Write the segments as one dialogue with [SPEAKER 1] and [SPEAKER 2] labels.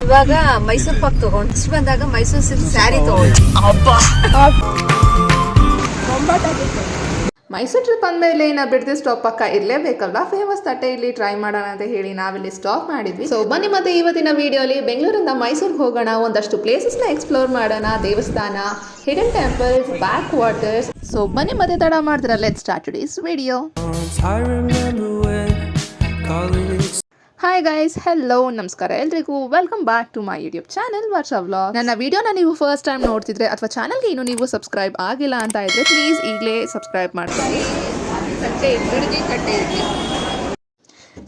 [SPEAKER 1] ಇವಾಗ ಮೈಸೂರು ಪಾಕ್ ತಗೊಂಡು ಬಂದಾಗ ಮೈಸೂರು ಸಿಲ್ಕ್ ಸ್ಯಾರಿ ತಗೊಂಡು
[SPEAKER 2] ಮೈಸೂರು ಟ್ರಿಪ್ ಅಂದಮೇಲೆ ಇನ್ನು ಬಿಡದೆ ಸ್ಟಾಪ್ ಪಕ್ಕ ಇರಲೇಬೇಕಲ್ವಾ. ಫೇಮಸ್ ತಟ್ಟೆ ಇಲ್ಲಿ ಟ್ರೈ ಮಾಡೋಣ ಅಂತ ಹೇಳಿ ನಾವಿಲ್ಲಿ ಸ್ಟಾಪ್ ಮಾಡಿದ್ವಿ. ಸೊ ಬನ್ನಿ ಮತ್ತೆ ಇವತ್ತಿನ ವಿಡಿಯೋಲಿ ಬೆಂಗಳೂರಿಂದ ಮೈಸೂರಿಗೆ ಹೋಗೋಣ, ಒಂದಷ್ಟು ಪ್ಲೇಸಸ್ನ ಎಕ್ಸ್ಪ್ಲೋರ್ ಮಾಡೋಣ, ದೇವಸ್ಥಾನ, hidden temples, backwaters. So ಬನ್ನಿ ಮತ್ತೆ ತಡ ಮಾಡಿದ್ರೆ let's start today's video. Hi guys, hello, ನಮಸ್ಕಾರ ಎಲ್ರಿಗೂ. Welcome back to my YouTube channel Varsha vlog. ನನ್ನ ವಿಡಿಯೋನ ನೀವು ಫಸ್ಟ್ ಟೈಮ್ ನೋಡ್ತಿದ್ರೆ ಅಥವಾ ಚಾನಲ್ಗೆ ಇನ್ನೂ ನೀವು ಸಬ್ಸ್ಕ್ರೈಬ್ ಆಗಿಲ್ಲ ಅಂತ ಇದ್ರೆ ಪ್ಲೀಸ್ ಈಗಲೇ ಸಬ್ಸ್ಕ್ರೈಬ್ ಮಾಡ್ಕೊಳ್ಳಿ.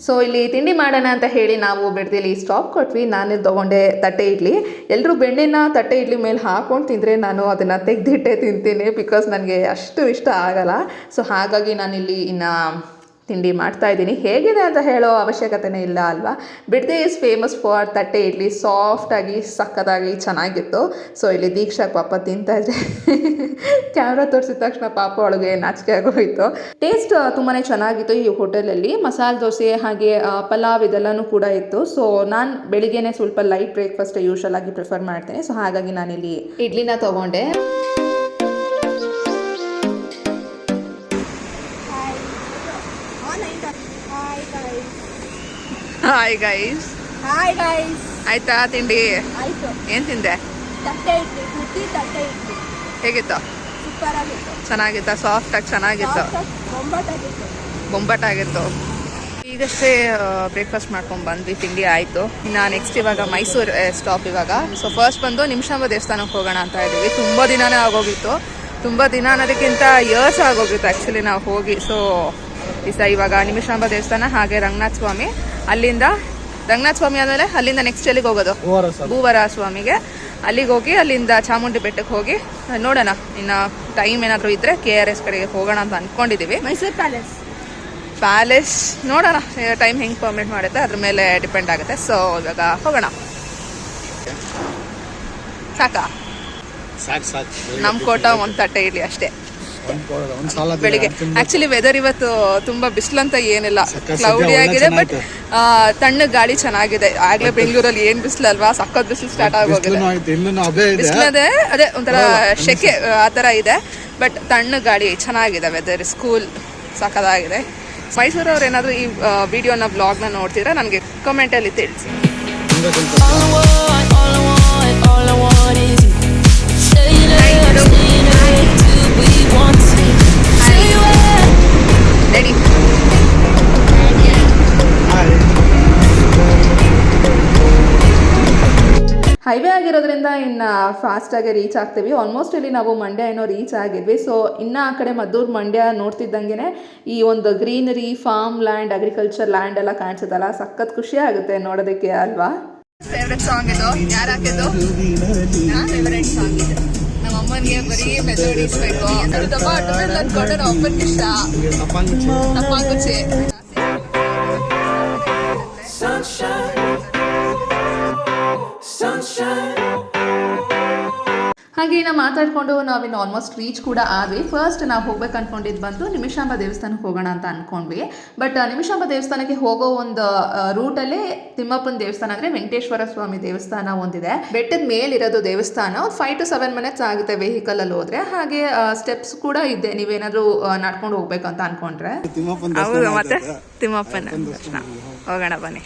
[SPEAKER 2] ಸೊ ಇಲ್ಲಿ ತಿಂಡಿ ಮಾಡೋಣ ಅಂತ ಹೇಳಿ ನಾವು ಬಿಡದಿಲಿ ಸ್ಟಾಪ್ ಕೊಟ್ವಿ. ನಾನು ತೊಗೊಂಡೆ ತಟ್ಟೆ ಇಡ್ಲಿ. ಎಲ್ಲರೂ ಬೆಣ್ಣೆನ ತಟ್ಟೆ ಇಡ್ಲಿ ಮೇಲೆ ಹಾಕೊಂಡು ತಿಂದರೆ ನಾನು ಅದನ್ನು ತೆಗೆದಿಟ್ಟೆ ತಿಂತೀನಿ, ಬಿಕಾಸ್ ನನಗೆ ಅಷ್ಟು ಇಷ್ಟ ಆಗಲ್ಲ. ಸೊ ಹಾಗಾಗಿ ನಾನಿಲ್ಲಿ ಇನ್ನು ತಿಂಡಿ ಮಾಡ್ತಾ ಇದ್ದೀನಿ. ಹೇಗಿದೆ ಅಂತ ಹೇಳೋ ಅವಶ್ಯಕತೆನೇ ಇಲ್ಲ ಅಲ್ವಾ. ಬಿಡದಿ ಈಸ್ ಫೇಮಸ್ ಫಾರ್ ತಟ್ಟೆ ಇಡ್ಲಿ, ಸಾಫ್ಟಾಗಿ ಸಕ್ಕತ್ತಾಗಿ ಚೆನ್ನಾಗಿತ್ತು. ಸೊ ಇಲ್ಲಿ ದೀಕ್ಷಾ ಪಾಪ ತಿಂತಾ ಇದ್ರೆ ಕ್ಯಾಮ್ರಾ ತೋರಿಸಿದ ತಕ್ಷಣ ಪಾಪ ಒಳಗೆ ನಾಚಿಕೆ ಆಗೋಯಿತು. ಟೇಸ್ಟ್ ತುಂಬಾ ಚೆನ್ನಾಗಿತ್ತು ಈ ಹೋಟೆಲಲ್ಲಿ. ಮಸಾಲೆ ದೋಸೆ ಹಾಗೆ ಪಲಾವ್ ಇದೆಲ್ಲನೂ ಕೂಡ ಇತ್ತು. ಸೊ ನಾನು ಬೆಳಿಗ್ಗೆನೇ ಸ್ವಲ್ಪ ಲೈಟ್ ಬ್ರೇಕ್ಫಾಸ್ಟ್ ಯೂಶಲ್ ಆಗಿ ಪ್ರಿಫರ್ ಮಾಡ್ತೇನೆ. ಸೊ ಹಾಗಾಗಿ ನಾನಿಲ್ಲಿ ಇಡ್ಲಿನ ತೊಗೊಂಡೆ. Hi guys.
[SPEAKER 1] Hi guys.
[SPEAKER 2] ಆಯ್ತಾ ತಿಂಡಿ?
[SPEAKER 1] ಆಯ್ತು.
[SPEAKER 2] ಏನು ತಿಂದೆ?
[SPEAKER 1] ತಟ್ಟೆ ಇಡ್ಲಿ, ಮುದ್ದೆ ತಟ್ಟೆ ಇಡ್ಲಿ.
[SPEAKER 2] ಹೇಗಿತ್ತು?
[SPEAKER 1] ಸೂಪರ್ ಆಗಿತ್ತು.
[SPEAKER 2] ಚೆನ್ನಾಗಿತ್ತಾ? ಸಾಫ್ಟಾಗಿ ಚೆನ್ನಾಗಿತ್ತು, ಬೊಂಬಾಟಾಗಿತ್ತು. ಈಗಷ್ಟೇ ಬ್ರೇಕ್ಫಾಸ್ಟ್ ಮಾಡ್ಕೊಂಡು ಬಂದ್ವಿ, ತಿಂಡಿ ಆಯಿತು. ಇನ್ನು ನೆಕ್ಸ್ಟ್ ಇವಾಗ ಮೈಸೂರು ಸ್ಟಾಪ್ ಇವಾಗ. ಸೊ ಫಸ್ಟ್ ಬಂದು ನಿಮಿಷಾಂಬ ದೇವಸ್ಥಾನಕ್ಕೆ ಹೋಗೋಣ ಅಂತ ಇದ್ದೀವಿ. ತುಂಬ ದಿನನೇ ಆಗೋಗಿತ್ತು. ತುಂಬ ದಿನ ಅನ್ನೋದಕ್ಕಿಂತ ಇಯರ್ಸ್ ಆಗೋಗಿತ್ತು ಆ್ಯಕ್ಚುಲಿ ನಾವು ಹೋಗಿ. ಸೊ ಇವಾಗ ನಿಮಿಷಾಂಬ ದೇವಸ್ಥಾನ ಹಾಗೆ ರಂಗನಾಥ ಸ್ವಾಮಿ. ಅಲ್ಲಿಂದ ರಂಗನಾಥ ಸ್ವಾಮಿ ಆದಮೇಲೆ ಅಲ್ಲಿಂದ ನೆಕ್ಸ್ಟ್ ಎಲ್ಲಿಗೆ ಹೋಗೋದು? ಭೂವರ ಸ್ವಾಮಿಗೆ. ಅಲ್ಲಿಗೆ ಹೋಗಿ ಅಲ್ಲಿಂದ ಚಾಮುಂಡಿ ಬೆಟ್ಟಕ್ಕೆ ಹೋಗಿ ನೋಡೋಣ. ಇನ್ನು ಟೈಮ್ ಏನಾದರೂ ಇದ್ದರೆ KRS ಕಡೆಗೆ ಹೋಗೋಣ ಅಂತ ಅಂದ್ಕೊಂಡಿದ್ದೀವಿ.
[SPEAKER 1] ಮೈಸೂರು
[SPEAKER 2] ಪ್ಯಾಲೇಸ್ ನೋಡೋಣ, ಟೈಮ್ ಹೆಂಗೆ ಪರ್ಮಿಟ್ ಮಾಡುತ್ತೆ ಅದ್ರ ಮೇಲೆ ಡಿಪೆಂಡ್ ಆಗುತ್ತೆ. ಸೊ ಇವಾಗ ಹೋಗೋಣ. ಸಾಕಾ? ನಮ್ಮ ಕೋಟ ಒಂದು ತಟ್ಟೆ ಇಡ್ಲಿ ಅಷ್ಟೇ ಬೆಳಿಗ್ಗೆ. ಆಕ್ಚುಲಿ ವೆದರ್ ಇವತ್ತು ತುಂಬಾ ಬಿಸಿಲಂತ ಏನಿಲ್ಲ, ಕ್ಲೌಡಿ ಆಗಿದೆ, ಬಟ್ ತಣ್ಣಗೆ ಗಾಳಿ ಚೆನ್ನಾಗಿದೆ. ಆಗ್ಲೇ ಬೆಂಗಳೂರಲ್ಲಿ ಏನ್ ಬಿಸಿಲಲ್ವಾ, ಸಖತ್ ಬಿಸಿಲು ಸ್ಟಾರ್ಟ್ ಆಗೋಗಿದೆ. ಬಿಸಿಲದೆ ಅದೇ ಒಂಥರ ಶೆಕೆ ಆತರ ಇದೆ, ಬಟ್ ತಣ್ಣಗೆ ಗಾಳಿ ಚೆನ್ನಾಗಿದೆ. ವೆದರ್ ಸ್ಕೂಲ್ ಸಖತ್ತಾಗಿದೆ. ಮೈಸೂರವ್ರು ಏನಾದ್ರು ಈ ವಿಡಿಯೋನ ಬ್ಲಾಗ್ನ ನೋಡ್ತಿದ್ರೆ ನನಗೆ ಕಮೆಂಟಲ್ಲಿ ತಿಳಿಸಿ. ಹೈವೇ ಆಗಿರೋದ್ರಿಂದ ಇನ್ನು ಫಾಸ್ಟಾಗಿ ರೀಚ್ ಆಗ್ತೀವಿ. ಆಲ್ಮೋಸ್ಟ್ ಇಲ್ಲಿ ನಾವು ಮಂಡ್ಯ ಏನೋ ರೀಚ್ ಆಗಿದ್ವಿ. ಸೊ ಇನ್ನು ಆ ಕಡೆ ಮದ್ದೂರು ಮಂಡ್ಯ ನೋಡ್ತಿದ್ದಂಗೆ ಈ ಒಂದು greenery, farm land, agriculture land ಎಲ್ಲ ಕಾಣಿಸುತ್ತಲ್ಲ, ಸಖತ್ ಖುಷಿ ಆಗುತ್ತೆ ನೋಡೋದಕ್ಕೆ ಅಲ್ವಾ. ಫೇವ್ರೆಟ್ ಸಾಂಗ್ ಇದು. ಯಾರು ಹಾಕಿದ್ದು? ಫೇವ್ರೆಟ್ ಸಾಂಗ್ ಇದು. ನಮ್ಮ ಅಮ್ಮನಿಗೆ ಬರೀ ಮೆಲೋಡೀಸ್ ಬೇಕು. ಅಂದ್ಕೊಂಡ್ರೆ ಅಪ್ಪನಿಗೆ ಇಷ್ಟ ತಪ್ಪಾಂಗುಚ್ಚಿ. ಹಾಗೆ ನಾವು ಮಾತಾಡಿಕೊಂಡು ನಾವಿನ್ನು ಆಲ್ಮೋಸ್ಟ್ ರೀಚ್ ಕೂಡ ಆದ್ವಿ. ಫಸ್ಟ್ ನಾವು ಹೋಗ್ಬೇಕು ಅನ್ಕೊಂಡಿದ್ದು ಬಂದು ನಿಮಿಷಾಂಬ ದೇವಸ್ಥಾನಕ್ಕೆ ಹೋಗೋಣ ಅಂತ ಅನ್ಕೊಂಡ್ವಿ. ಬಟ್ ನಿಮಿಷಾಂಬ ದೇವಸ್ಥಾನಕ್ಕೆ ಹೋಗೋ ಒಂದು ರೂಟಲ್ಲಿ ತಿಮ್ಮಪ್ಪನ ದೇವಸ್ಥಾನ ಅಂದರೆ ವೆಂಕಟೇಶ್ವರ ಸ್ವಾಮಿ ದೇವಸ್ಥಾನ ಒಂದಿದೆ. ಬೆಟ್ಟದ ಮೇಲಿರೋದು ದೇವಸ್ಥಾನ. ಒಂದು 5 to 7 minutes ಆಗುತ್ತೆ ವೆಹಿಕಲಲ್ಲಿ ಹೋದ್ರೆ. ಹಾಗೆ ಸ್ಟೆಪ್ಸ್ ಕೂಡ ಇದೆ, ನೀವೇನಾದರೂ ನಡ್ಕೊಂಡು ಹೋಗ್ಬೇಕು ಅಂತ ಅನ್ಕೊಂಡ್ರೆ. ಹೌದು, ಮತ್ತೆ ತಿಮ್ಮಪ್ಪನ ಹೋಗೋಣ ಬನ್ನಿ.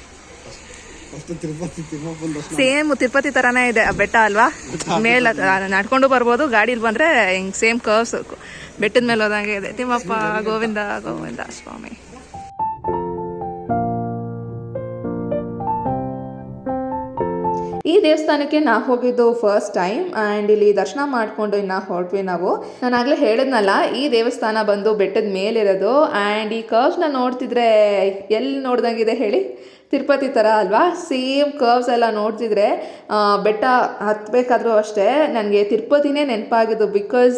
[SPEAKER 2] ಸೇಮ್ ತಿರುಪತಿ ತರಾನೇ ಇದೆ ಬೆಟ್ಟ ಅಲ್ವಾ. ಮೇಲೆ ನಡ್ಕೊಂಡು ಬರ್ಬೋದು, ಗಾಡಿಲಿ ಬಂದ್ರೆ ಹಿಂಗ್ ಸೇಮ್ ಕರ್ವ್ಸ್ ಬೆಟ್ಟದ ಮೇಲೆ ಹೋದಂಗೆ ಇದೆ. ತಿಮ್ಮಪ್ಪ ಗೋವಿಂದ ಗೋವಿಂದ ಸ್ವಾಮಿ. ಈ ದೇವಸ್ಥಾನಕ್ಕೆ ನಾವು ಹೋಗಿದ್ದು ಫಸ್ಟ್ ಟೈಮ್. ಆ್ಯಂಡ್ ಇಲ್ಲಿ ದರ್ಶನ ಮಾಡಿಕೊಂಡು ಇನ್ನು ಹೊರಟ್ವಿ ನಾವು. ನಾನು ಆಗಲೇ ಹೇಳಿದ್ನಲ್ಲ, ಈ ದೇವಸ್ಥಾನ ಬಂದು ಬೆಟ್ಟದ ಮೇಲಿರೋದು. ಆ್ಯಂಡ್ ಈ ಕರ್ವ್ಸ್ನ ನೋಡ್ತಿದ್ರೆ ಎಲ್ಲಿ ನೋಡ್ದಂಗಿದೆ ಹೇಳಿ, ತಿರುಪತಿ ಥರ ಅಲ್ವಾ. ಸೇಮ್ ಕರ್ವ್ಸ್ ಎಲ್ಲ ನೋಡ್ತಿದ್ರೆ ಬೆಟ್ಟ ಹತ್ತಬೇಕಾದ್ರೂ ಅಷ್ಟೇ ನನಗೆ ತಿರುಪತಿನೇ ನೆನಪಾಗಿದ್ದು. ಬಿಕಾಸ್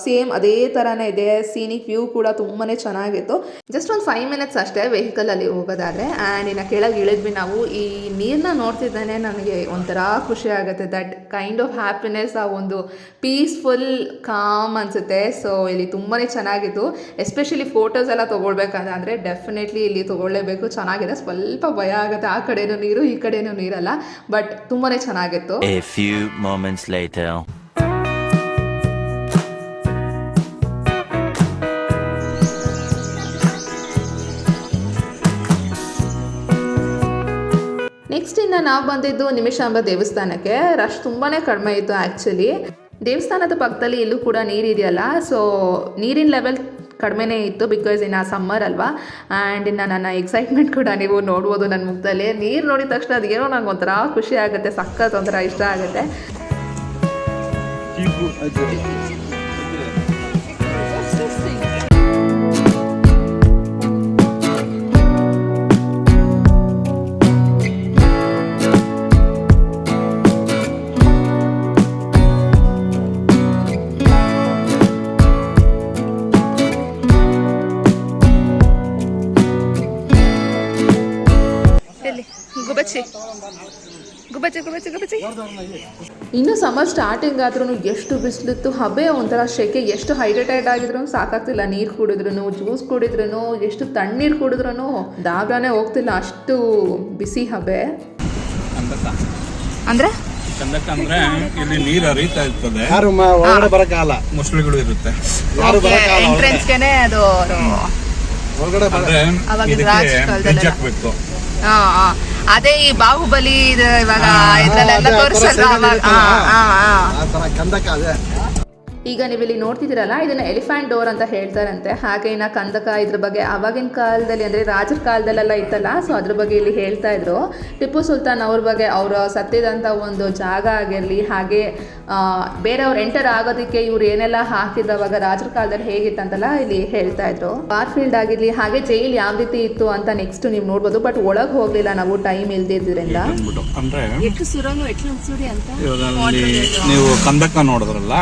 [SPEAKER 2] ಸೇಮ್ ಅದೇ ಥರನೇ ಇದೆ. ಸೀನಿಕ್ ವ್ಯೂ ಕೂಡ ತುಂಬಾ ಚೆನ್ನಾಗಿತ್ತು. ಜಸ್ಟ್ ಒಂದು 5 minutes ಅಷ್ಟೇ ವೆಹಿಕಲಲ್ಲಿ ಹೋಗೋದಾದರೆ. ಆ್ಯಂಡ್ ಇನ್ನು ಕೆಳಗೆ ಇಳಿದ್ವಿ ನಾವು. ಈ ನೀರನ್ನ ನೋಡ್ತಿದ್ದಾನೆ ನನಗೆ ಒಂಥರ ಖುಷಿ ಆಗುತ್ತೆ. ದಟ್ ಕೈಂಡ್ ಆಫ್ ಹ್ಯಾಪಿನೆಸ್, ಆ ಒಂದು ಪೀಸ್ಫುಲ್ ಕಾಮ್ ಅನಿಸುತ್ತೆ. ಸೊ ಇಲ್ಲಿ ತುಂಬಾ ಚೆನ್ನಾಗಿತ್ತು. ಎಸ್ಪೆಷಲಿ ಫೋಟೋಸ್ ಎಲ್ಲ ತೊಗೊಳ್ಬೇಕಂದ್ರೆ ಡೆಫಿನೆಟ್ಲಿ ಇಲ್ಲಿ ತೊಗೊಳ್ಳೇಬೇಕು. ಚೆನ್ನಾಗಿದೆ. ಸ್ವಲ್ಪ ಭಯ ಆಗುತ್ತೆ, ಆ ಕಡೆನೂ ನೀರು ಈ ಕಡೆನೂ ನೀರಲ್ಲ. ಬಟ್ ತುಂಬಾ ಚೆನ್ನಾಗಿತ್ತು.
[SPEAKER 3] A few moments later.
[SPEAKER 2] Next ಇನ್ನು ನಾವು ಬಂದಿದ್ದು ನಿಮಿಷಾಂಬ ದೇವಸ್ಥಾನಕ್ಕೆ. ರಶ್ ತುಂಬಾ ಕಡಿಮೆ ಇತ್ತು ಆ್ಯಕ್ಚುಲಿ. ದೇವಸ್ಥಾನದ ಪಕ್ಕದಲ್ಲಿ ಇಲ್ಲೂ ಕೂಡ ನೀರಿದೆಯಲ್ಲ, ಸೊ ನೀರಿನ ಲೆವೆಲ್ ಕಡಿಮೆನೇ ಇತ್ತು ಬಿಕಾಸ್ ಇನ್ನು ಸಮ್ಮರ್ ಅಲ್ವಾ. ಆ್ಯಂಡ್ ಇನ್ನು ನನ್ನ ಎಕ್ಸೈಟ್ಮೆಂಟ್ ಕೂಡ ನೀವು ನೋಡ್ಬೋದು ನನ್ನ ಮುಖದಲ್ಲಿ. ನೀರು ನೋಡಿದ ತಕ್ಷಣ ಅದೇನೋ ನಂಗೆ ಒಂಥರ ಖುಷಿ ಆಗುತ್ತೆ, ಸಖತ್ ಒಂಥರ ಇಷ್ಟ ಆಗುತ್ತೆ. ಇನ್ನು ಸಮ್ಮರ್ ಸ್ಟಾರ್ಟಿಂಗ್ ಆದ್ರೂ ಎಷ್ಟು ಬಿಸಿಲಿತ್ತು, ಹಬೆ ಒಂಥರ ಶೆಕೆ. ಎಷ್ಟು ಹೈಡ್ರೇಟೆಡ್ ಆಗಿದ್ರು ಸಾಕಾಗ್ತಿಲ್ಲ. ನೀರು ಕುಡಿದ್ರು, ಜ್ಯೂಸ್ ಕುಡಿದ್ರು, ಎಷ್ಟು ತಣ್ಣೀರು ಕುಡಿದ್ರು ದಾಬ್ರಾನೇ ಹೋಗ್ತಿಲ್ಲ, ಅಷ್ಟು ಬಿಸಿ ಹಬೆ. ಅಂದ್ರೆ
[SPEAKER 4] ಕಂದಕ ಅಂದ್ರೆ ಇಲ್ಲಿ ನೀರು ಹರಿತಾ ಇರ್ತದೆ,
[SPEAKER 5] ಯಾರು ಒಳಗಡೆ ಬರಕಾಲ,
[SPEAKER 4] ಮೊಸಳೆಗಳು ಇರುತ್ತೆ.
[SPEAKER 2] ಎಂಟ್ರೆನ್ಸ್ಗೆನೆ ಅದು
[SPEAKER 5] ಒಳಗಡೆ
[SPEAKER 4] ಅಂದ್ರೆ ಇದಕ್ಕೆ ಬ್ರಿಡ್ಜ್ ಹಾಕ್ಬೇಕು.
[SPEAKER 2] ಅದೇ ಈ ಬಾಹುಬಲಿ ಇವಾಗ ಇದ್ರಲ್ಲೆಲ್ಲ ತೋರಿಸಲ್ಲ
[SPEAKER 5] ಆ ತರ ಕಂದಕ ಅದೇ.
[SPEAKER 2] ಈಗ ನೀವು ಇಲ್ಲಿ ನೋಡ್ತಿದ್ದೀರಲ್ಲ, ಇದನ್ನ ಎಲಿಫೆಂಟ್ ಡೋರ್ ಅಂತ ಹೇಳ್ತಾರಂತೆ. ಹಾಗೆ ಇನ್ನು ಕಂದಕ ಇದ್ರ ಬಗ್ಗೆ ಆವಾಗಿನ ಕಾಲದಲ್ಲಿ ಅಂದರೆ ರಾಜರ ಕಾಲದಲ್ಲೆಲ್ಲ ಇತ್ತಲ್ಲ, ಸೊ ಅದ್ರ ಬಗ್ಗೆ ಇಲ್ಲಿ ಹೇಳ್ತಾ ಇದ್ರು. ಟಿಪ್ಪು ಸುಲ್ತಾನ್ ಅವ್ರ ಬಗ್ಗೆ, ಅವರು ಸತ್ತಿದಂಥ ಒಂದು ಜಾಗ ಆಗಿರಲಿ, ಹಾಗೆ ಬೇರೆಯವ್ರು ಎಂಟರ್ ಆಗೋದಕ್ಕೆ ಇವ್ರು ಏನೆಲ್ಲ ಹಾಕಿದ್ರು ಅವಾಗ ರಾಜರ ಕಾಲದಲ್ಲಿ ಹೇಗಿತ್ತಂತೆಲ್ಲ ಇಲ್ಲಿ ಹೇಳ್ತಾ ಇದ್ರು. ವಾರ್ ಫೀಲ್ಡ್ ಆಗಿರಲಿ, ಹಾಗೆ ಜೈಲ್ ಯಾವ ರೀತಿ ಇತ್ತು ಅಂತ ನೆಕ್ಸ್ಟ್ ನೀವು ನೋಡ್ಬೋದು. ಬಟ್ ಒಳಗೆ ಹೋಗ್ಲಿಲ್ಲ ನಾವು, ಟೈಮ್ ಇಲ್ದಿದ್ರಿಂದ.
[SPEAKER 4] ಅಂದ್ರೆ
[SPEAKER 1] ಅಂತ
[SPEAKER 4] ಇವಾಗ ನೀವು ಕಂದಕ ನೋಡಿದ್ರಲ್ಲ,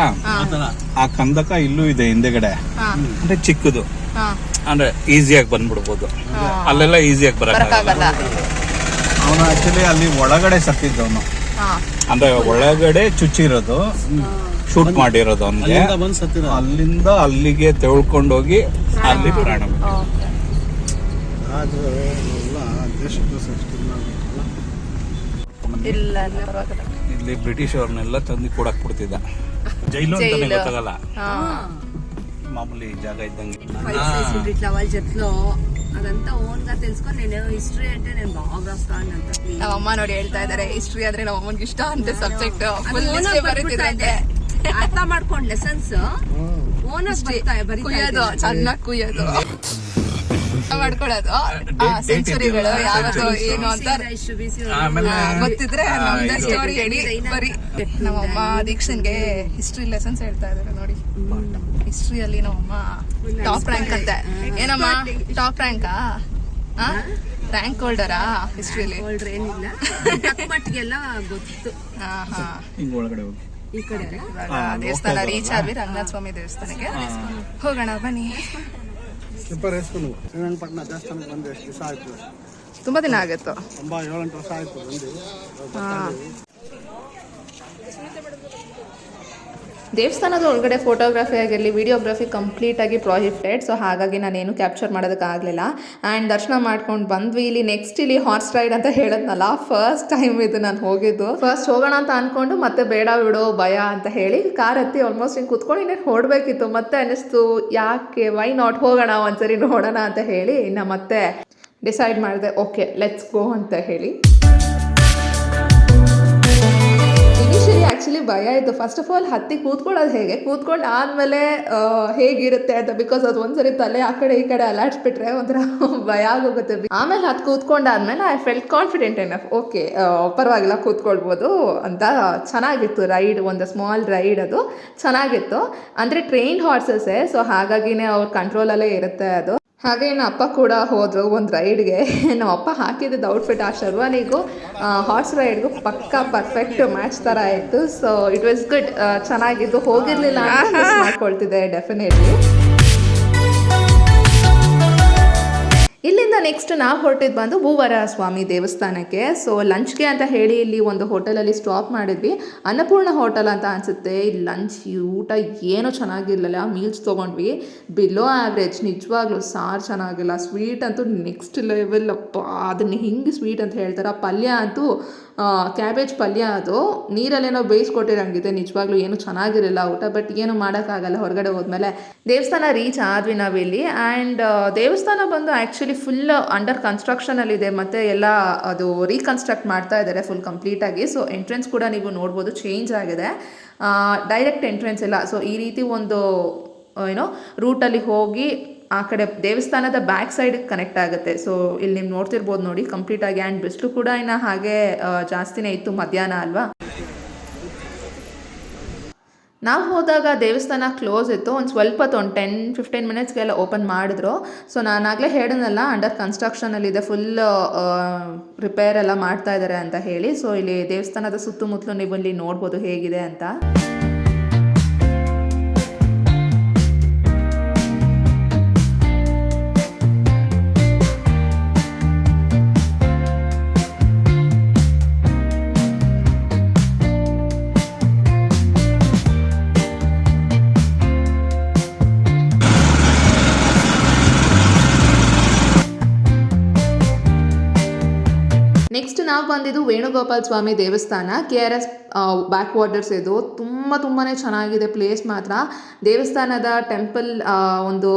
[SPEAKER 4] ಆ ಕಂದಕ ಇಲ್ಲೂ ಇದೆ ಹಿಂದೆಗಡೆ. ಅಂದ್ರೆ ಚಿಕ್ಕದು, ಅಂದ್ರೆ ಈಸಿಯಾಗಿ ಬಂದ್ಬಿಡ್ಬೋದು. ಅಲ್ಲೆಲ್ಲ ಈಸಿಯಾಗಿ ಬರಕ್ಕಾಗಲ್ಲ. ಅವನು ಆಕ್ಚುಲಿ ಅಲ್ಲಿ ಒಳಗಡೆ ಸತ್ತಿದ್ದವನು, ಅಂದ್ರೆ ಒಳಗಡೆ ಚುಚ್ಚಿರೋದು, ಶೂಟ್ ಮಾಡಿರೋದು ಅವನಿಗೆ. ಅಲ್ಲಿಂದ ಅಲ್ಲಿಗೆ ತೆಳ್ಕೊಂಡೋಗಿ ಅಲ್ಲಿ ಪ್ರಾಣ ಇಲ್ಲಿ ಬ್ರಿಟಿಷ್ ಅವ್ರನ್ನೆಲ್ಲ ತಂದು ಕೊಡಕ್ ಬಿಡ್ತಿದ್ದ. ಜೈಲು ಅಂತಾನೆ ಗೊತ್ತಾಗಲ್ಲ, మామూలు జాగా ఇద్దంగా
[SPEAKER 1] ఇట్లా వాళ్ళు చెట్లు అదంతా ఓన్ గా తెలుసుకొని నేను హిస్టరీ అంటే నేను బాగా రాస్తాను ಅಂತ
[SPEAKER 2] ನಮ್ಮಮ್ಮ ನೋಡಿ ಹೇಳ್ತಾ ಇದಾರೆ, ಹಿಸ್ಟ್ರಿ ಅಂದ್ರೆ ನಮ್ಮ ಅಮ್ಮನಿಗೆ ಇಷ್ಟ ಅಂತ ಸಬ್ಜೆಕ್ಟ್. ಫುಲ್ ಹಿಸ್ಟ್ರಿ ಬರೀತಿದ್ರೆ
[SPEAKER 1] ಅರ್ಥ ಮಾಡ್ಕೊಂಡು ಲೆಸನ್ಸ್ ಓನ್ ಬರೀಯೋದು, ಚೆನ್ನಾಗಿ ಕುಯ್ಯೋದು, ಮಾಡ್ಕೊಳ್ಳೋದು, ಸೆಂಚುರಿಗಳು ಯಾವತ್ತು ಏನು ಅಂತ ಗೊತ್ತಿದ್ರೆ ನಮ್ದೇ ಸ್ಟೋರಿ ಹೇಳಿ ಬರೀ. ನಮ್ಮಮ್ಮ ದೀಕ್ಷನ್ಗೆ ಹಿಸ್ಟ್ರಿ ಲೆಸನ್ಸ್ ಹೇಳ್ತಾ ಇದಾರೆ ನೋಡಿ. ಹಿಸ್ಟ್ರಿಯಲ್ಲಿ ನಮ್ಮಮ್ಮ ಟಾಪ್ ರ್ಯಾಂಕ್ ಅಂತೆ. ಏನಮ್ಮ ಟಾಪ್ ರ್ಯಾಂಕಾ? ರ್ಯಾಂಕ್ ಹೋಲ್ಡರಾ ಹಿಸ್ಟ್ರಿಯಲ್ಲಿ? ಏನಿಲ್ಲ, ಮಟ್ಟಿಗೆಲ್ಲ ಗೊತ್ತು. ಈ ಕಡೆ
[SPEAKER 2] ದೇವಸ್ಥಾನ ರೀಚ್ ಆದ್ವಿ, ರಂಗನಾಥ ಸ್ವಾಮಿ ದೇವಸ್ಥಾನಕ್ಕೆ ಹೋಗೋಣ ಬನ್ನಿ.
[SPEAKER 5] ಶ್ರೀರಂಗಪಟ್ಟಣ ದೇವಸ್ಥಾನಕ್ಕೆ ಬಂದು ಎಷ್ಟು ದಿವಸ ಆಯ್ತು?
[SPEAKER 2] ತುಂಬಾ ದಿನ ಆಗಿತ್ತು,
[SPEAKER 5] 7-8 ವರ್ಷ ಆಯ್ತು ಬಂದು.
[SPEAKER 2] ದೇವಸ್ಥಾನದ ಒಳಗಡೆ ಫೋಟೋಗ್ರಫಿ ಆಗಿರಲಿ, ವಿಡಿಯೋಗ್ರಫಿ ಕಂಪ್ಲೀಟಾಗಿ ಪ್ರಾಹಿಬಿಟೆಡ್. ಸೊ ಹಾಗಾಗಿ ನಾನೇನು ಕ್ಯಾಪ್ಚರ್ ಮಾಡೋದಕ್ಕಾಗಲಿಲ್ಲ. ಆ್ಯಂಡ್ ದರ್ಶನ ಮಾಡ್ಕೊಂಡು ಬಂದ್ವಿ. ಇಲ್ಲಿ ನೆಕ್ಸ್ಟ್ ಇಲ್ಲಿ ಹಾರ್ಸ್ ರೈಡ್ ಅಂತ ಹೇಳದ್ನಲ್ಲ, ಫಸ್ಟ್ ಟೈಮ್ ಇದು ನಾನು ಹೋಗಿದ್ದು. ಫಸ್ಟ್ ಹೋಗೋಣ ಅಂತ ಅಂದ್ಕೊಂಡು ಮತ್ತೆ ಬೇಡ ಬಿಡೋ ಭಯ ಅಂತ ಹೇಳಿ ಕಾರ್ ಹತ್ತಿ ಆಲ್ಮೋಸ್ಟ್ ಹಿಂಗೆ ಕುತ್ಕೊಂಡು ಇನ್ನೇನು ಹೊರಡಬೇಕಿತ್ತು. ಮತ್ತೆ ಅನ್ನಿಸ್ತು ಯಾಕೆ, ವೈ ನಾಟ್, ಹೋಗೋಣ ಒಂದ್ಸರಿ ನೋಡೋಣ ಅಂತ ಹೇಳಿ ಇನ್ನು ಮತ್ತೆ ಡಿಸೈಡ್ ಮಾಡಿದೆ, ಓಕೆ ಲೆಟ್ಸ್ ಗೋ ಅಂತ ಹೇಳಿ. ಆ್ಯಕ್ಚುಲಿ ಭಯ ಇತ್ತು. ಫಸ್ಟ್ ಆಫ್ ಆಲ್ ಹತ್ತಿ ಕೂತ್ಕೊಳ್ಳೋದು ಹೇಗೆ, ಕೂತ್ಕೊಂಡು ಆದಮೇಲೆ ಹೇಗಿರುತ್ತೆ ಅಂತ. ಬಿಕಾಸ್ ಅದು ಒಂದ್ಸರಿ ತಲೆ ಆ ಕಡೆ ಈ ಕಡೆ ಅಲ್ಲಾಡ್ಸ್ಬಿಟ್ರೆ ಒಂಥರ ಭಯ ಆಗೋಗುತ್ತೆ. ಆಮೇಲೆ ಹತ್ತು ಕೂತ್ಕೊಂಡಾದ್ಮೇಲೆ I felt confident enough, okay ಪರವಾಗಿಲ್ಲ ಕೂತ್ಕೊಳ್ಬೋದು ಅಂತ. ಚೆನ್ನಾಗಿತ್ತು ರೈಡ್, ಒಂದು ಸ್ಮಾಲ್ ರೈಡ್, ಅದು ಚೆನ್ನಾಗಿತ್ತು. ಅಂದರೆ ಟ್ರೈನ್ಡ್ ಹಾರ್ಸಸ್ಸೇ, ಸೊ ಹಾಗಾಗಿನೇ ಅವ್ರ ಕಂಟ್ರೋಲಲ್ಲೇ ಇರುತ್ತೆ ಅದು. ಹಾಗೆ ನಮ್ಮ ಅಪ್ಪ ಕೂಡ ಹೋದರು ಒಂದು ರೈಡ್ಗೆ. ನಮ್ಮ ಅಪ್ಪ ಹಾಕಿದ್ದು ಔಟ್ಫಿಟ್ ಆ ಶರ್ವಾನಿಗೂ ಹಾರ್ಸ್ ರೈಡ್ಗೂ ಪಕ್ಕಾ ಪರ್ಫೆಕ್ಟ್ ಮ್ಯಾಚ್ ಥರ ಇತ್ತು. ಸೊ ಇಟ್ ವಾಸ್ ಗುಡ್, ಚೆನ್ನಾಗಿದ್ದು. ಹೋಗಿರಲಿಲ್ಲ ಅಂತ ಮಿಸ್ ಮಾಡ್ಕೊಳ್ತಿದ್ದೆ ಡೆಫಿನೆಟ್ಲಿ. ಇಲ್ಲಿಂದ ನೆಕ್ಸ್ಟ್ ನಾವು ಹೊರಟಿದ್ದು ಬಂದು ಭೂವರ ಸ್ವಾಮಿ ದೇವಸ್ಥಾನಕ್ಕೆ. ಸೊ ಲಂಚ್ಗೆ ಅಂತ ಹೇಳಿ ಇಲ್ಲಿ ಒಂದು ಹೋಟೆಲಲ್ಲಿ ಸ್ಟಾಪ್ ಮಾಡಿದ್ವಿ. ಅನ್ನಪೂರ್ಣ ಹೋಟೆಲ್ ಅಂತ ಅನಿಸುತ್ತೆ. ಇಲ್ಲಿ ಲಂಚ್ ಊಟ ಏನೂ ಚೆನ್ನಾಗಿರಲಿಲ್ಲ. ಮೀಲ್ಸ್ ತೊಗೊಂಡ್ವಿ, ಬಿಲೋ ಆ್ಯಾವ್ರೇಜ್. ನಿಜವಾಗ್ಲೂ ಸಾರು ಚೆನ್ನಾಗಿಲ್ಲ, ಸ್ವೀಟ್ ಅಂತೂ ನೆಕ್ಸ್ಟ್ ಲೆವೆಲ್. ಅಪ್ಪ ಅದನ್ನ ಹಿಂಗೆ ಸ್ವೀಟ್ ಅಂತ ಹೇಳ್ತಾರೆ. ಆ ಪಲ್ಯ ಅಂತೂ ಕ್ಯಾಬೇಜ್ ಪಲ್ಯ, ಅದು ನೀರಲ್ಲೇನೋ ಬೇಯಿಸ್ಕೊಟ್ಟಿರಂಗಿದೆ. ನಿಜವಾಗ್ಲೂ ಏನು ಚೆನ್ನಾಗಿರಲಿಲ್ಲ ಊಟ. ಬಟ್ ಏನು ಮಾಡೋಕ್ಕಾಗಲ್ಲ, ಹೊರಗಡೆ ಹೋದ್ಮೇಲೆ. ದೇವಸ್ಥಾನ ರೀಚ್ ಆದ್ವಿ ನಾವಿಲ್ಲಿ. ಆ್ಯಂಡ್ ದೇವಸ್ಥಾನ ಬಂದು ಆ್ಯಕ್ಚುಲಿ ಫುಲ್ ಅಂಡರ್ ಕನ್ಸ್ಟ್ರಕ್ಷನಲ್ಲಿದೆ, ಮತ್ತು ಎಲ್ಲ ಅದು ರೀಕನ್ಸ್ಟ್ರಕ್ಟ್ ಮಾಡ್ತಾ ಇದ್ದಾರೆ ಫುಲ್ ಕಂಪ್ಲೀಟಾಗಿ. ಸೊ ಎಂಟ್ರೆನ್ಸ್ ಕೂಡ ನೀವು ನೋಡ್ಬೋದು ಚೇಂಜ್ ಆಗಿದೆ, ಡೈರೆಕ್ಟ್ ಎಂಟ್ರೆನ್ಸ್ ಇಲ್ಲ. ಸೊ ಈ ರೀತಿ ಒಂದು ರೂಟಲ್ಲಿ ಹೋಗಿ ಆ ಕಡೆ ದೇವಸ್ಥಾನದ ಬ್ಯಾಕ್ ಸೈಡಿಗೆ ಕನೆಕ್ಟ್ ಆಗುತ್ತೆ. ಸೊ ಇಲ್ಲಿ ನೀವು ನೋಡ್ತಿರ್ಬೋದು ನೋಡಿ ಕಂಪ್ಲೀಟಾಗಿ. ಆ್ಯಂಡ್ ಬಿಸಿಲು ಕೂಡ ಇನ್ನು ಹಾಗೆ ಜಾಸ್ತಿನೇ ಇತ್ತು, ಮಧ್ಯಾಹ್ನ ಅಲ್ವಾ. ನಾವು ಹೋದಾಗ ದೇವಸ್ಥಾನ ಕ್ಲೋಸ್ ಇತ್ತು. ಒಂದು ಸ್ವಲ್ಪ ಒಂದು 10-15 ಮಿನಿಟ್ಸ್ಗೆಲ್ಲ ಓಪನ್ ಮಾಡಿದ್ರು. ಸೊ ನಾನಾಗಲೇ ಹೇಳಿದ್ನಲ್ಲ ಅಂಡರ್ ಕನ್ಸ್ಟ್ರಕ್ಷನಲ್ಲಿದೆ, ಫುಲ್ ರಿಪೇರ್ ಎಲ್ಲ ಮಾಡ್ತಾ ಇದ್ದಾರೆ ಅಂತ ಹೇಳಿ. ಸೊ ಇಲ್ಲಿ ದೇವಸ್ಥಾನದ ಸುತ್ತಮುತ್ತಲು ನೀವು ಇಲ್ಲಿ ನೋಡ್ಬೋದು ಹೇಗಿದೆ ಅಂತ. ನೆಕ್ಸ್ಟ್ ನಾವು ಬಂದಿದ್ದು ವೇಣುಗೋಪಾಲ ಸ್ವಾಮಿ ದೇವಸ್ಥಾನ, KRS ಬ್ಯಾಕ್ ವಾಟರ್ಸ್. ಇದು ತುಂಬಾ ಚೆನ್ನಾಗಿದೆ ಪ್ಲೇಸ್ ಮಾತ್ರ. ದೇವಸ್ಥಾನದ ಟೆಂಪಲ್ ಒಂದು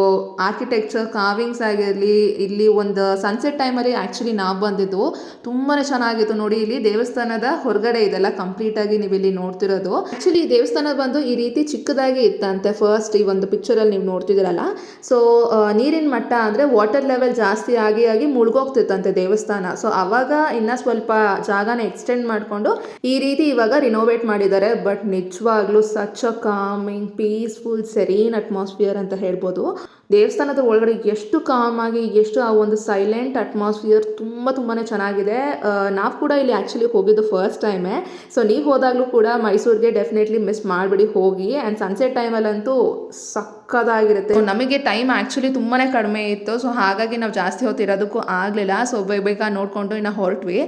[SPEAKER 2] ಆರ್ಕಿಟೆಕ್ಚರ್, ಕಾವಿಂಗ್ಸ್ ಆಗಿರಲಿ, ಇಲ್ಲಿ ಒಂದು ಸನ್ಸೆಟ್ ಟೈಮಲ್ಲಿ ಆ್ಯಕ್ಚುಲಿ ನಾವು ಬಂದಿದ್ದು ತುಂಬಾ ಚೆನ್ನಾಗಿತ್ತು ನೋಡಿ. ಇಲ್ಲಿ ದೇವಸ್ಥಾನದ ಹೊರಗಡೆ ಇದೆಲ್ಲ ಕಂಪ್ಲೀಟಾಗಿ ನೀವು ಇಲ್ಲಿ ನೋಡ್ತಿರೋದು. ಆ್ಯಕ್ಚುಲಿ ಈ ದೇವಸ್ಥಾನ ಬಂದು ಈ ರೀತಿ ಚಿಕ್ಕದಾಗಿ ಇತ್ತಂತೆ ಫಸ್ಟ್, ಈ ಒಂದು ಪಿಕ್ಚರಲ್ಲಿ ನೀವು ನೋಡ್ತಿದ್ದೀರಲ್ಲ. ಸೊ ನೀರಿನ ಮಟ್ಟ ಅಂದರೆ ವಾಟರ್ ಲೆವೆಲ್ ಜಾಸ್ತಿ ಆಗಿ ಮುಳುಗೋಗ್ತಿತ್ತಂತೆ ದೇವಸ್ಥಾನ. ಸೊ ಅವಾಗ ಇನ್ನೂ ಸ್ವಲ್ಪ ಜಾಗನ ಎಕ್ಸ್ಟೆಂಡ್ ಮಾಡಿಕೊಂಡು ಈ ರೀತಿ ಇವಾಗ ರಿನೋವೇಟ್ ಮಾಡಿದ್ದಾರೆ. ಬಟ್ ನಿಜವಾಗ್ಲೂ such a calming, peaceful, serene atmosphere ಅಂತ ಹೇಳ್ಬೋದು. ದೇವಸ್ಥಾನದ ಒಳಗಡೆ ಎಷ್ಟು ಕಾಮ್ ಆಗಿ, ಎಷ್ಟು ಆ ಒಂದು ಸೈಲೆಂಟ್ ಅಟ್ಮಾಸ್ಫಿಯರ್ ತುಂಬಾ ಚೆನ್ನಾಗಿದೆ. ನಾವು ಕೂಡ ಇಲ್ಲಿ ಆ್ಯಕ್ಚುಲಿ ಹೋಗಿದ್ದು ಫಸ್ಟ್ ಟೈಮೇ. ಸೊ ನೀವು ಹೋದಾಗಲೂ ಕೂಡ ಮೈಸೂರಿಗೆ ಡೆಫಿನೆಟ್ಲಿ ಮಿಸ್ ಮಾಡಿಬಿಡಿ, ಹೋಗಿ. ಆ್ಯಂಡ್ ಸನ್ಸೆಟ್ ಟೈಮಲ್ಲಂತೂ ಸಕ್ಕದಾಗಿರುತ್ತೆ. ನಮಗೆ ಟೈಮ್ ಆ್ಯಕ್ಚುಲಿ ತುಂಬಾ ಕಡಿಮೆ ಇತ್ತು. ಸೊ ಹಾಗಾಗಿ ನಾವು ಜಾಸ್ತಿ ಹೊತ್ತಿರೋದಕ್ಕೂ ಆಗಲಿಲ್ಲ. ಸೊ ಬೇಗ ನೋಡಿಕೊಂಡು ಇನ್ನು ಹೊರಟ್ವಿ.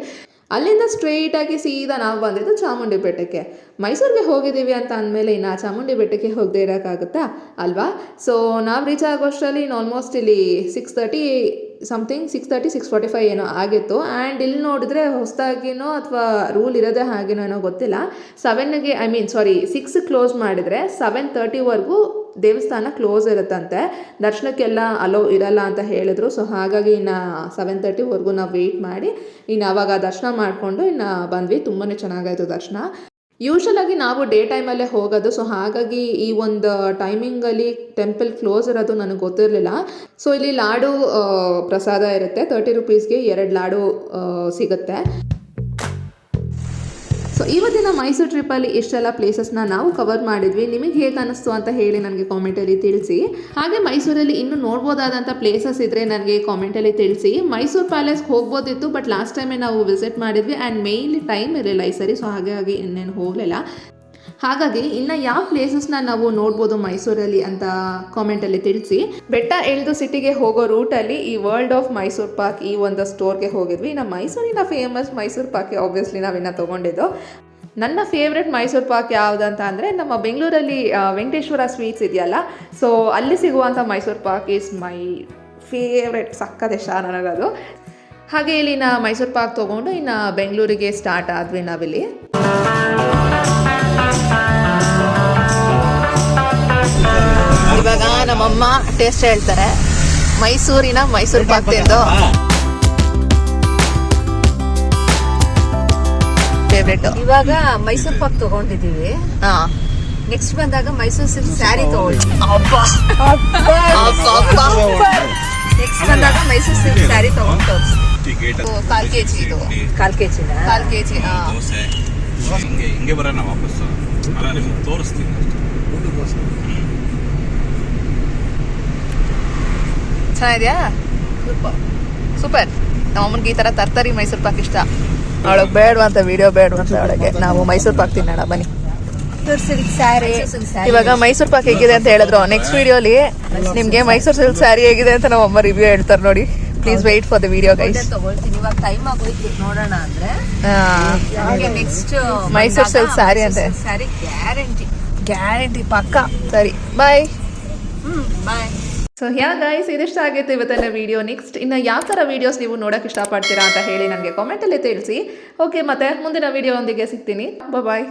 [SPEAKER 2] ಅಲ್ಲಿಂದ ಸ್ಟ್ರೈಟಾಗಿ ಸೀದಾ ನಾವು ಬಂದಿದ್ದು ಚಾಮುಂಡಿ ಬೆಟ್ಟಕ್ಕೆ. ಮೈಸೂರಿಗೆ ಹೋಗಿದ್ದೀವಿ ಅಂತ ಅಂದಮೇಲೆ ಇನ್ನು ಚಾಮುಂಡಿ ಬೆಟ್ಟಕ್ಕೆ ಹೋಗದೆ ಇರೋಕ್ಕಾಗುತ್ತಾ ಅಲ್ವಾ. ಸೊ ನಾವು ರೀಚ್ ಆಗೋಷ್ಟರಲ್ಲಿ ಆಲ್ಮೋಸ್ಟ್ ಇಲ್ಲಿ 6:30 ಸಮಥಿಂಗ್, 6:45 ಏನೋ ಆಗಿತ್ತು. ಆ್ಯಂಡ್ ಇಲ್ಲಿ ನೋಡಿದ್ರೆ ಹೊಸದಾಗಿನೋ ಅಥವಾ ರೂಲ್ ಇರೋದೇ ಹಾಗೇನೋ ಏನೋ ಗೊತ್ತಿಲ್ಲ, 6 ಕ್ಲೋಸ್ ಮಾಡಿದರೆ 7:30ವರೆಗೂ ದೇವಸ್ಥಾನ ಕ್ಲೋಸ್ ಇರುತ್ತಂತೆ. ದರ್ಶನಕ್ಕೆಲ್ಲ ಅಲೋ ಇರಲ್ಲ ಅಂತ ಹೇಳಿದ್ರು. ಸೊ ಹಾಗಾಗಿ ಇನ್ನು 7:30ವರೆಗೂ ನಾವು ವೆಯ್ಟ್ ಮಾಡಿ ಇನ್ನು ಆವಾಗ ದರ್ಶನ ಮಾಡಿಕೊಂಡು ಇನ್ನು ಬಂದ್ವಿ. ತುಂಬಾ ಚೆನ್ನಾಗಾಯಿತು ದರ್ಶನ. ಯೂಶಲಾಗಿ ನಾವು ಡೇ ಟೈಮಲ್ಲೇ ಹೋಗೋದು. ಸೊ ಹಾಗಾಗಿ ಈ ಒಂದು ಟೈಮಿಂಗಲ್ಲಿ ಟೆಂಪಲ್ ಕ್ಲೋಸ್ ಇರೋದು ನನಗೆ ಗೊತ್ತಿರಲಿಲ್ಲ. ಸೊ ಇಲ್ಲಿ ಲಾಡು ಪ್ರಸಾದ ಇರುತ್ತೆ, 30 ರೂಪೀಸ್ಗೆ 2 ಲಾಡು ಸಿಗುತ್ತೆ. ಸೊ ಇವತ್ತಿನ ಮೈಸೂರು ಟ್ರಿಪ್ಪಲ್ಲಿ ಇಷ್ಟೆಲ್ಲ ಪ್ಲೇಸಸ್ನ ನಾವು ಕವರ್ ಮಾಡಿದ್ವಿ. ನಿಮಗೆ ಹೇಗೆ ಅನ್ನಿಸ್ತು ಅಂತ ಹೇಳಿ ನನಗೆ ಕಾಮೆಂಟಲ್ಲಿ ತಿಳಿಸಿ. ಹಾಗೆ ಮೈಸೂರಲ್ಲಿ ಇನ್ನೂ ನೋಡ್ಬೋದಾದಂಥ ಪ್ಲೇಸಸ್ ಇದ್ದರೆ ನನಗೆ ಕಾಮೆಂಟಲ್ಲಿ ತಿಳಿಸಿ. ಮೈಸೂರು ಪ್ಯಾಲೇಸ್ಗೆ ಹೋಗ್ಬೋದಿತ್ತು, ಬಟ್ ಲಾಸ್ಟ್ ಟೈಮೇ ನಾವು ವಿಸಿಟ್ ಮಾಡಿದ್ವಿ ಆ್ಯಂಡ್ ಮೇಯ್ನ್ಲಿ ಟೈಮ್ ಇರಲಿಲ್ಲ ಈ ಸರಿ. ಸೊ ಹಾಗಾಗಿ ಇನ್ನೇನು ಹೋಗಲಿಲ್ಲ. ಹಾಗಾಗಿ ಇನ್ನು ಯಾವ ಪ್ಲೇಸಸ್ನ ನಾವು ನೋಡ್ಬೋದು ಮೈಸೂರಲ್ಲಿ ಅಂತ ಕಾಮೆಂಟಲ್ಲಿ ತಿಳಿಸಿ. ಬೆಟ್ಟ ಇಳಿದು ಸಿಟಿಗೆ ಹೋಗೋ ರೂಟಲ್ಲಿ ಈ ವರ್ಲ್ಡ್ ಆಫ್ ಮೈಸೂರು ಪಾರ್ಕ್ ಈ ಒಂದು ಸ್ಟೋರ್ಗೆ ಹೋಗಿದ್ವಿ. ಇನ್ನು ಮೈಸೂರಿನ ಫೇಮಸ್ ಮೈಸೂರು ಪಾರ್ಕ್ ಆಬ್ವಿಯಸ್ಲಿ ನಾವಿನ್ನು ತೊಗೊಂಡಿದ್ದು. ನನ್ನ ಫೇವ್ರೆಟ್ ಮೈಸೂರು ಪಾಕ್ ಯಾವುದಂತ ಅಂದರೆ ನಮ್ಮ ಬೆಂಗಳೂರಲ್ಲಿ ವೆಂಕಟೇಶ್ವರ ಸ್ವೀಟ್ಸ್ ಇದೆಯಲ್ಲ, ಸೊ ಅಲ್ಲಿ ಸಿಗುವಂಥ Mysuru Pak is my favourite. ಸಕ್ಕತ್ ಇಷ್ಟ ನನಗದು. ಹಾಗೆ ಇಲ್ಲಿನ ಮೈಸೂರು ಪಾಕ್ ತೊಗೊಂಡು ಇನ್ನು ಬೆಂಗಳೂರಿಗೆ ಸ್ಟಾರ್ಟ್ ಆದ್ವಿ ನಾವಿಲ್ಲಿ. ಇವಾಗ ನಮ್ಮಮ್ಮ ಟೇಸ್ಟ್ ಹೇಳ್ತಾರೆ ಮೈಸೂರಿನ ಮೈಸೂರು ಪಾಕ್ ತಿಂದು. ಫೇವ್ರೆಟ್. ಇವಾಗ ಮೈಸೂರು ಪಾಕ್ ತಗೊಂಡಿದೀವಿ. ನೆಕ್ಸ್ಟ್ ಬಂದಾಗ ಮೈಸೂರು ಸಿಲ್ಕ್ ಸ್ಯಾರಿ ತಗೊಳ್ಳಿ. ನೆಕ್ಸ್ಟ್ ಬಂದಾಗ ಮೈಸೂರು ಸಿಲ್ಕ್ ಸ್ಯಾರಿ ತಗೊಂಡು ತೋರಿಸಿ. 1/4 kg ಇದು. 1/4 kg.
[SPEAKER 4] ಹಿಂಗೆ ಬರೋಣ ವಾಪಸ್. ನಿಮ್ಗೆ ತೋರಿಸ್ತೀನಿ.
[SPEAKER 1] ಚೆನ್ನಾಗಿದೆಯಾ? ಸೂಪರ್. ನಮ್ಮಮ್ಮನಿಗೆ ಈ ಥರ ತರ್ತರಿ ಮೈಸೂರು ಪಾಕ್ ಇಷ್ಟ. ಅವಳಿಗೆ ಬೇಡವಂತ, ವಿಡಿಯೋ ಬೇಡವಂತ ಅವಳಿಗೆ. ನಾವು ಮೈಸೂರು ಪಾಕ್ ತಿನ್ನೋಣ ಬನ್ನಿ. ಇವಾಗ ಮೈಸೂರು ಪಾಕ್ ಹೇಗಿದೆ ಅಂತ ಹೇಳಿದ್ರು. ನೆಕ್ಸ್ಟ್ ವಿಡಿಯೋಲಿ ನಿಮ್ಗೆ ಮೈಸೂರು ಸಿಲ್ಕ್ ಸ್ಯಾರಿ ಹೇಗಿದೆ ಅಂತ ನಮ್ಮಮ್ಮ ರಿವ್ಯೂ ಹೇಳ್ತಾರೆ ನೋಡಿ. Please wait for the video guys.
[SPEAKER 6] ತಗೊಳ್ತೀನಿ ಇವಾಗ ಟೈಮ್ ಆಗೋಯ್ತು ನೋಡೋಣ ಅಂದ್ರೆ ನೆಕ್ಸ್ಟ್
[SPEAKER 1] ಮೈಸೂರು ಸಿಲ್ಕ್ ಸ್ಯಾರಿ ಅಂತೆ.
[SPEAKER 6] ಸ್ಯಾರಿ
[SPEAKER 1] ಗ್ಯಾರಂಟಿ ಪಕ್ಕ. ಸರಿ ಬಾಯ್.
[SPEAKER 6] ಬಾಯ್.
[SPEAKER 2] ಸೊ ಗೈಸ್ ಇದಿಷ್ಟ ಆಗಿತ್ತು ಇವತ್ತಿನ ವಿಡಿಯೋ. ನೆಕ್ಸ್ಟ್ ಇನ್ನು ಯಾವ ಥರ ವೀಡಿಯೋಸ್ ನೀವು ನೋಡೋಕೆ ಇಷ್ಟಪಡ್ತೀರಾ ಅಂತ ಹೇಳಿ ನನಗೆ ಕಾಮೆಂಟಲ್ಲಿ ತಿಳಿಸಿ. ಓಕೆ, ಮತ್ತೆ ಮುಂದಿನ ವಿಡಿಯೋ ಒಂದಿಗೆ ಸಿಗ್ತೀನಿ. ಬಾಯ್.